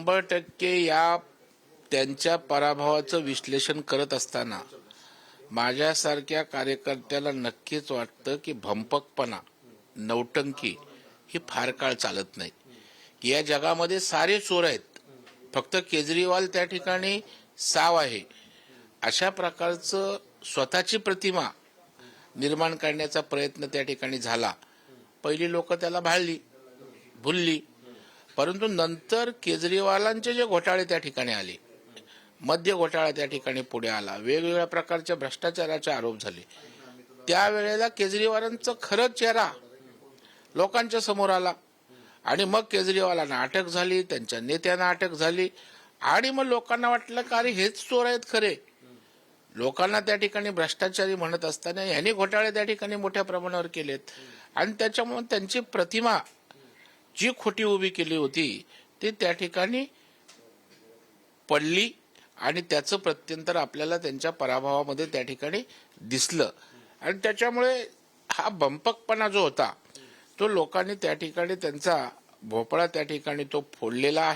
100% या त्यांच्या पराभवाचं विश्लेषण करत असताना माझ्यासारख्या कार्यकर्त्याला नक्कीच वाटतं की भंपकपणा, नौटंकी ही फार काळ चालत नाही. या जगामध्ये सारे चोर आहेत, फक्त केजरीवाल त्या ठिकाणी साव आहे. अशा प्रकारचं स्वतःची प्रतिमा निर्माण करण्याचा प्रयत्न त्या ठिकाणी झाला. पहिली लोक त्याला भाळली, भुलली, परंतु नंतर केजरीवालांचे जे घोटाळे त्या ठिकाणी आले, मद्य घोटाळा त्या ठिकाणी पुढे आला, वेगवेगळ्या प्रकारच्या भ्रष्टाचाराचे आरोप झाले, त्यावेळेला केजरीवालांचा खरं चेहरा लोकांच्या समोर आला आणि मग केजरीवालांना अटक झाली, त्यांच्या नेत्यांना अटक झाली आणि मग लोकांना वाटलं का अरे हेच चोर आहेत खरे. लोकांना त्या ठिकाणी भ्रष्टाचारी म्हणत असताना यांनी घोटाळे त्या ठिकाणी मोठ्या प्रमाणावर केलेत आणि त्याच्यामुळे त्यांची प्रतिमा जी खोटी उभी केली होती ती त्या ठिकाणी पडली आणि त्याचं प्रत्यंतर आपल्याला त्यांच्या पराभवामध्ये त्या ठिकाणी दिसलं. आणि त्याच्यामुळे हा बंपकपणा जो होता तो लोकांनी त्या ठिकाणी त्यांचा भोपळा त्या ठिकाणी तो फोडलेला आहे.